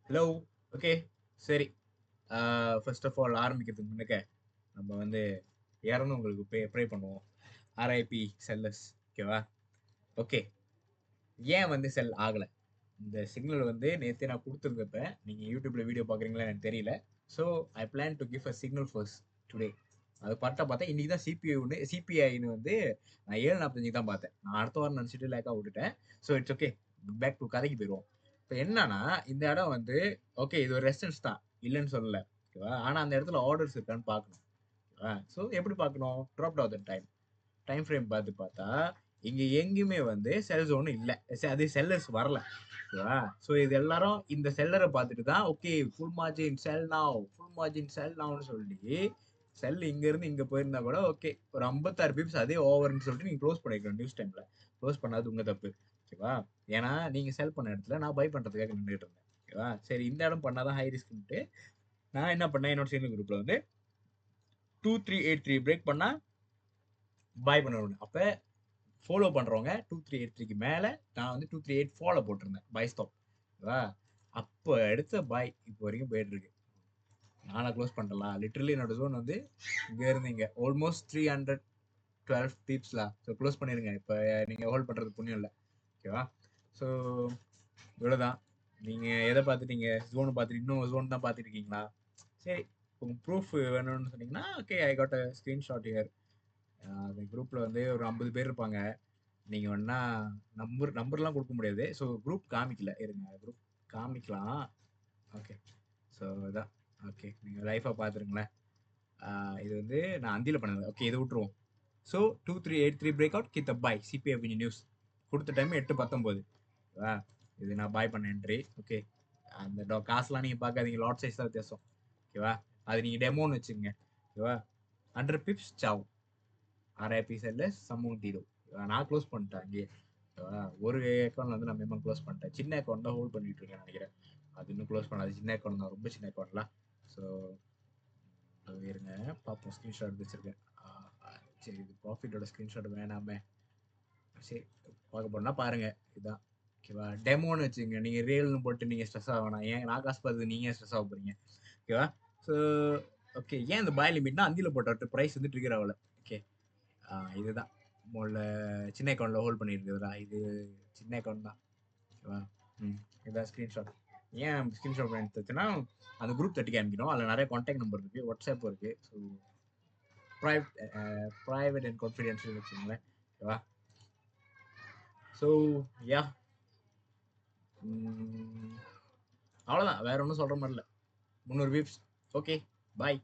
Hello. Okay. சரி. First of all ஆரம்பிக்கிறதுக்கு முன்னக்க நம்ம வந்து இறந்தவங்களுக்கு ப்ரே பண்ணுவோம். RIP sellers. ஓகேவா? ஓகே. ஏன் வந்து செல் ஆகல? இந்த சிக்னல் வந்து நேத்தே நான் குடுத்துருந்தப்ப, நீங்க YouTubeல வீடியோ பார்க்குறீங்களா எனக்கு தெரியல. So, I plan to give a signal first today. அது பார்த்தா இன்னைக்கு தான் சிபிஐன்னு வந்து நான் 7:45க்கு தான் பார்த்தேன். நான் அடுத்த வாரம் நினைச்சுட்டு லேக்கா விட்டுட்டேன். So, it's okay. Back to கதைக்கு போயிருவோம். இப்ப என்னன்னா, இந்த இடம் வந்து ஓகே இது ஒரு ரெசிடென்ஸ் தான். இல்லன்னு சொல்லல. ஓகேவா? ஆனா அந்த இடத்துல ஆர்டர்ஸ் இருக்கான்னு பார்க்கணும். ஓகேவா? ஸோ, எப்படி பார்க்கணும்? Drop down the time. Time frame பார்த்து பார்த்தா, இங்க எங்கேயுமே வந்து செல் ஜோன் இல்ல. அது செல்லர்ஸ் வரல. ஓகேவா? ஸோ இது எல்லாரும் இந்த செல்லர பார்த்துட்டு தான், ஓகே ஃபுல் மார்ஜின் செல் நவ், ஃபுல் மார்ஜின் செல் நவ்னு சொல்லி, செல் இங்க இருந்து இங்க போயிருந்தா கூட ஓகே. ஒரு 56 பிப்ஸ் அதே ஓவர்ன்னு சொல்லிட்டு நீங்க க்ளோஸ் பண்ணிருக்கணும் நியூஸ் டைம்ல. க்ளோஸ் பண்ணாதது உங்க தப்பு. ஓகேவா? ஏன்னா நீங்க செல் பண்ண இடத்துல நான் பை பண்றதுக்காக நின்னுட்டு இருந்தேன். ஓகேவா? சரி இந்த இடம் பண்ணாதான் ஹை ரிஸ்க்ன்ட்டு நான் என்ன பண்ணேன் என்னோட சிங்கிள் குரூப்ல வந்து 2383 பிரேக் பண்ணா பை பண்ணணும். அப்ப ஃபாலோ பண்றவங்க 2383க்கு மேல நான் வந்து 2384 ஃபாலோ போட்டிருந்தேன். பை ஸ்டாப். ஓகேவா? அப்ப எடுத்த பாய் இப்போ வரைக்கும் போயிட்டு இருக்கு. நானா க்ளோஸ் பண்ணலாம். லிட்டரலி என்னோட ஜோன் வந்து இங்க இருந்து இங்க ஆல்மோஸ்ட் 312 பீப்ஸ்லா. ஸோ க்ளோஸ் பண்ணிருங்க. இப்போ நீங்க ஹோல்ட் பண்றது புண்ணியம் இல்ல. ஓகேவா? ஸோ இவ்வளவுதான். நீங்க எதை பார்த்துட்டீங்க? ஜோன் பார்த்துட்டு இன்னும் ஜோன் தான் பார்த்துருக்கீங்களா? சரி. உங்க ப்ரூஃப் வேணும்னு சொன்னீங்கன்னா okay I got a screenshot here. அந்த குரூப்ல வந்து ஒரு 50 பேர் இருப்பாங்க. நீங்க வேணா நம்பர்லாம் கொடுக்க முடியாது. ஸோ குரூப் காமிக்கல. இருங்க குரூப் காமிக்கலாம். ஓகே. ஸோ இதான். ஓகே. நீங்க லைஃபா பார்த்துருங்களேன். இது வந்து நான் அந்தியில பண்ணது. ஓகே இதை விட்டுருவோம். ஸோ 2383 பிரேக் அவுட் கித் பாய் சிபிஐ நியூஸ் கொடுத்த டைம் 8:19. ஓகேவா? இது நான் பாய் பண்ண என்ட்ரி. ஓகே. அந்த காசுலாம் நீங்க பார்க்காதீங்க. லாட் சைஸ் தான் வித்தியாசம். ஓகேவா? அது நீங்க டெமோன்னு வச்சுக்கோங்க. ஓகேவா? 100 பிப்ஸ் சாவ். ஆர்ஐபி செல்ல சமூகம் தீரும். நான் க்ளோஸ் பண்ணிட்டேன் அங்கேயே. ஒரு அக்கௌண்ட்ல வந்து நான் மெமன் க்ளோஸ் பண்ணிட்டேன். சின்ன அக்கௌண்ட் தான் ஹோல்ட் பண்ணிட்டு இருக்கேன் நினைக்கிறேன். அது இன்னும் க்ளோஸ் பண்ணாது. சின்ன அக்கௌண்ட் தான், ரொம்ப சின்ன அக்கௌண்ட்லாம். ஸோ இருங்க பார்ப்போம். ஸ்க்ரீன்ஷாட் எடுத்து வச்சிருக்கேன். சரி இது ப்ராஃபிட்டோட ஸ்க்ரீன்ஷாட் வேணாமே. சரி பார்க்க போனா பாருங்க. இதுதான். ஓகேவா? டெமோன்னு வச்சுங்க. நீங்க ரியல்னு போட்டு நீங்க ஸ்ட்ரெஸ் ஆக வேணாம். ஏன் நான் காசு பார்த்து நீங்க ஸ்ட்ரெஸ் ஆக போறீங்க? ஓகேவா? So okay. ஏன் இந்த பாய் லிமிட்னா அந்தியில போட்ட ப்ரைஸ் வந்து ட்ரிகர் ஆகல. ஓகே. இதுதான் முதல்ல சின்ன அக்கௌண்ட்ல ஹோல்ட் பண்ணியிருக்குதுடா. இது சின்ன அக்கௌண்ட் தான். ஓகேவா? இதான் ஸ்க்ரீன்ஷாட். ஏன் ஸ்க்ரீன்ஷாட் பண்ணி எடுத்துச்சுன்னா அந்த குரூப் தட்டி காமிக்கணும். அதில் நிறைய கான்டாக்ட் நம்பர் இருக்கு, வாட்ஸ்அப் இருக்கு. ஸோ ப்ரைவேட் அண்ட் கான்ஃபிடென்ஷியல் வச்சுக்கோங்களேன். ஓகேவா? ஸோ யா அவ்வளோதான். வேற ஒன்றும் சொல்ற மாதிரி இல்லை. 300 வீப்ஸ். Okay bye.